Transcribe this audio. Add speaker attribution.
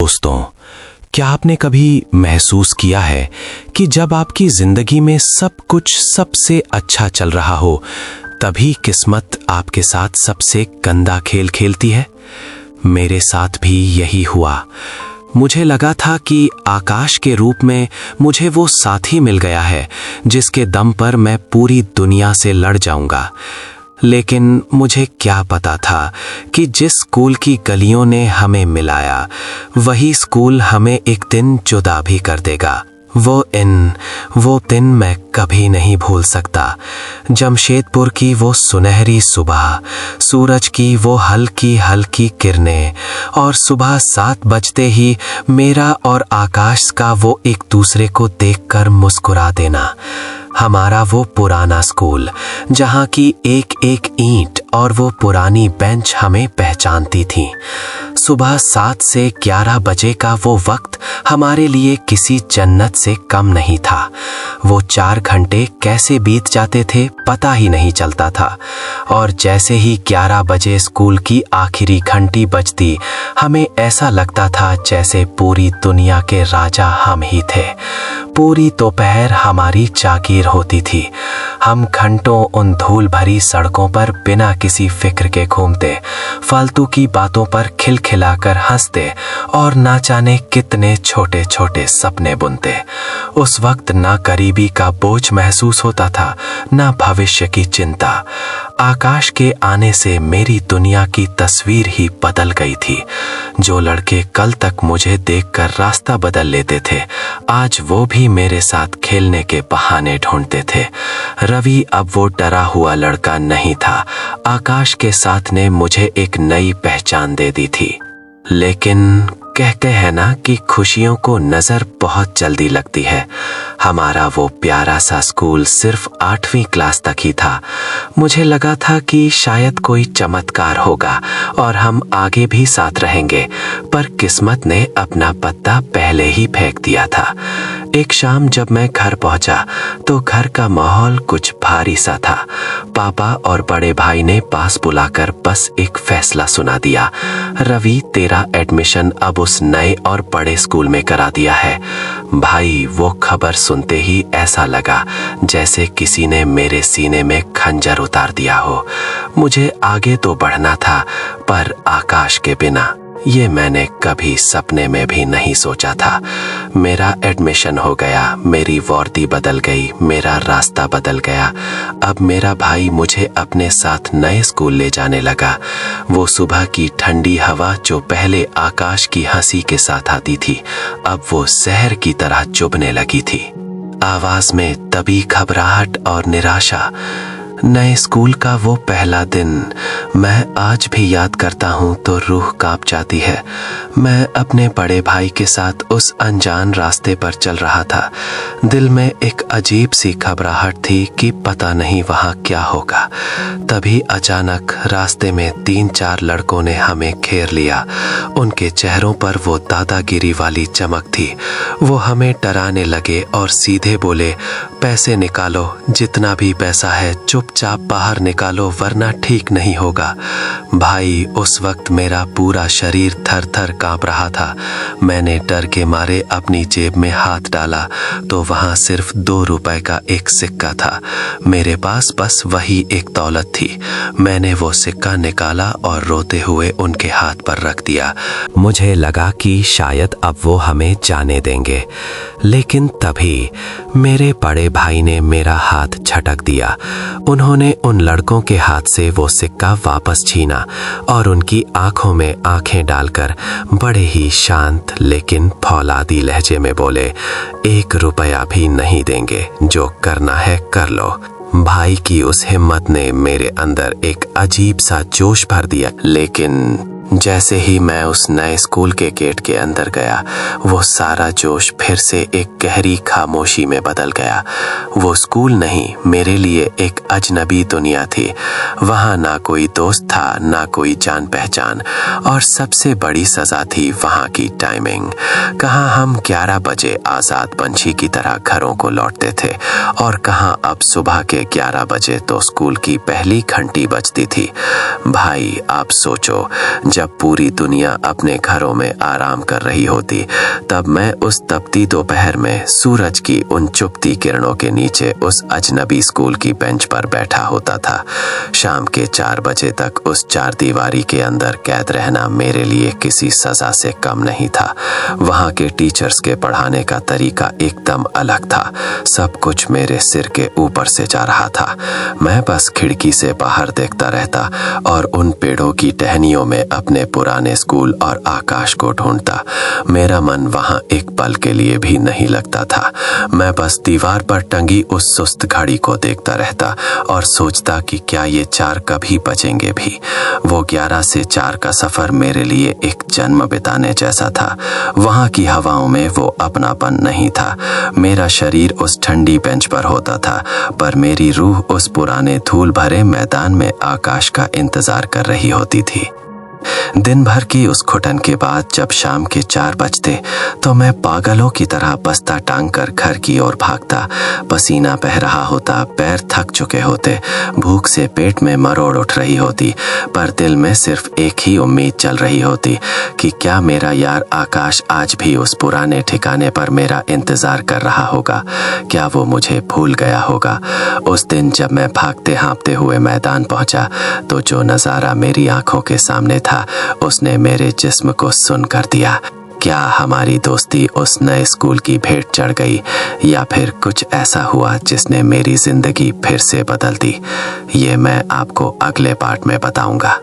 Speaker 1: दोस्तों, क्या आपने कभी महसूस किया है कि जब आपकी जिंदगी में सब कुछ सबसे अच्छा चल रहा हो, तभी किस्मत आपके साथ सबसे गंदा खेल खेलती है? मेरे साथ भी यही हुआ। मुझे लगा था कि आकाश के रूप में मुझे वो साथी मिल गया है जिसके दम पर मैं पूरी दुनिया से लड़ जाऊंगा। लेकिन मुझे क्या पता था कि जिस स्कूल की गलियों ने हमें मिलाया, वही स्कूल हमें एक दिन जुदा भी कर देगा। वो दिन मैं कभी नहीं भूल सकता। जमशेदपुर की वो सुनहरी सुबह, सूरज की वो हल्की हल्की किरणें, और सुबह 7 बजते ही मेरा और आकाश का वो एक दूसरे को देखकर मुस्कुरा देना। हमारा वो पुराना स्कूल, जहाँ की एक एक ईंट और वो पुरानी बेंच हमें पहचानती थी। सुबह 7 से 11 बजे का वो वक्त हमारे लिए किसी जन्नत से कम नहीं था। वो 4 घंटे कैसे बीत जाते थे पता ही नहीं चलता था, और जैसे ही 11 बजे स्कूल की आखिरी घंटी बजती, हमें ऐसा लगता था जैसे पूरी दुनिया के राजा हम ही थे। पूरी दोपहर हमारी जागीर होती थी। हम घंटों उन धूल भरी सड़कों पर बिना किसी फिक्र के घूमते, फालतू की बातों पर खिलखिलाकर हंसते और ना जाने कितने छोटे छोटे सपने बुनते। उस वक्त ना गरीबी का बोझ महसूस होता था, ना भविष्य की चिंता। आकाश के आने से मेरी दुनिया की तस्वीर ही बदल गई थी। जो लड़के कल तक मुझे देखकर रास्ता बदल लेते थे, आज वो भी मेरे साथ खेलने के बहाने ढूंढते थे। रवि अब वो डरा हुआ लड़का नहीं था। आकाश के साथ ने मुझे एक नई पहचान दे दी थी। लेकिन कहते हैं ना कि खुशियों को नजर बहुत जल्दी लगती है। हमारा वो प्यारा सा स्कूल सिर्फ 8वीं क्लास तक ही था। मुझे लगा था कि शायद कोई चमत्कार होगा और हम आगे भी साथ रहेंगे, पर किस्मत ने अपना पत्ता पहले ही फेंक दिया था। एक शाम जब मैं घर पहुंचा तो घर का माहौल कुछ भारी सा था। पापा और बड़े भाई ने पास बुलाकर बस एक फैसला सुना दिया, रवि तेरा एडमिशन अब उस नए और बड़े स्कूल में करा दिया है। भाई, वो खबर सुनते ही ऐसा लगा जैसे किसी ने मेरे सीने में खंजर उतार दिया हो। मुझे आगे तो बढ़ना था, पर आकाश के बिना। ये मैंने कभी सपने में भी नहीं सोचा था। मेरा एडमिशन हो गया, मेरी वर्दी बदल गई, मेरा रास्ता बदल गया। अब मेरा भाई मुझे अपने साथ नए स्कूल ले जाने लगा। वो सुबह की ठंडी हवा जो पहले आकाश की हंसी के साथ आती थी, अब वो जहर की तरह चुभने लगी थी। आवाज में तभी घबराहट और निराशा। नए स्कूल का वो पहला दिन मैं आज भी याद करता हूँ तो रूह कांप जाती है। मैं अपने बड़े भाई के साथ उस अनजान रास्ते पर चल रहा था। दिल में एक अजीब सी घबराहट थी कि पता नहीं वहाँ क्या होगा। तभी अचानक रास्ते में 3-4 लड़कों ने हमें घेर लिया। उनके चेहरों पर वो दादागिरी वाली चमक थी। वो हमें डराने लगे और सीधे बोले, पैसे निकालो, जितना भी पैसा है चुपचाप बाहर निकालो वरना ठीक नहीं होगा। भाई, उस वक्त मेरा पूरा शरीर थर थर कांप रहा था। मैंने डर के मारे अपनी जेब में हाथ डाला तो वहां सिर्फ 2 रुपए का एक सिक्का था। मेरे पास बस वही एक दौलत थी। मैंने वो सिक्का निकाला और रोते हुए उनके हाथ पर रख दिया। मुझे लगा कि शायद अब वो हमें जाने देंगे, लेकिन तभी मेरे बड़े भाई ने मेरा हाथ झटक दिया। उन्होंने उन लड़कों के हाथ से वो सिक्का वापस छीना और उनकी आंखों में आंखें डालकर बड़े ही शांत लेकिन फौलादी लहजे में बोले, 1 रुपया भी नहीं देंगे, जो करना है कर लो। भाई की उस हिम्मत ने मेरे अंदर एक अजीब सा जोश भर दिया। लेकिन जैसे ही मैं उस नए स्कूल के गेट के अंदर गया, वो सारा जोश फिर से एक गहरी खामोशी में बदल गया। वो स्कूल नहीं, मेरे लिए एक अजनबी दुनिया थी। वहाँ ना कोई दोस्त था, ना कोई जान पहचान, और सबसे बड़ी सजा थी वहाँ की टाइमिंग। कहाँ हम 11 बजे आज़ाद पंछी की तरह घरों को लौटते थे और कहाँ अब सुबह के के 11 बजे तो स्कूल की पहली घंटी बजती थी। भाई आप सोचो, जब पूरी दुनिया अपने घरों में आराम कर रही होती, तब मैं उस तपती दोपहर में सूरज की उन चुभती किरणों के नीचे उस अजनबी स्कूल की बेंच पर बैठा होता था। शाम के 4 बजे तक उस चार दीवारी के अंदर कैद रहना मेरे लिए किसी सजा से कम नहीं था। वहाँ के टीचर्स के पढ़ाने का तरीका एकदम अलग था। सब कुछ मेरे सिर के ऊपर से जा रहा था। मैं बस खिड़की से बाहर देखता रहता और उन पेड़ों की टहनियों में अपने पुराने स्कूल और आकाश को ढूंढता। मेरा मन वहाँ एक पल के लिए भी नहीं लगता था। मैं बस दीवार पर टंगी उस सुस्त घड़ी को देखता रहता और सोचता कि क्या ये 4 कभी बचेंगे भी। वो 11 से 4 का सफर मेरे लिए एक जन्म बिताने जैसा था। वहाँ की हवाओं में वो अपनापन नहीं था। मेरा शरीर उस ठंडी बेंच पर होता था, पर मेरी रूह उस पुराने धूल भरे मैदान में आकाश का इंतजार कर रही होती थी। दिन भर की उस घुटन के बाद जब शाम के 4 बजते तो मैं पागलों की तरह बस्ता टांग कर घर की ओर भागता। पसीना बह रहा होता, पैर थक चुके होते, भूख से पेट में मरोड़ उठ रही होती, पर दिल में सिर्फ एक ही उम्मीद चल रही होती कि क्या मेरा यार आकाश आज भी उस पुराने ठिकाने पर मेरा इंतजार कर रहा होगा। क्या वो मुझे भूल गया होगा। उस दिन जब मैं भागते हाँफते हुए मैदान पहुंचा तो जो नज़ारा मेरी आंखों के सामने था उसने मेरे जिस्म को सुन कर दिया। क्या हमारी दोस्ती उस नए स्कूल की भेंट चढ़ गई, या फिर कुछ ऐसा हुआ जिसने मेरी जिंदगी फिर से बदल दी। ये मैं आपको अगले पार्ट में बताऊंगा।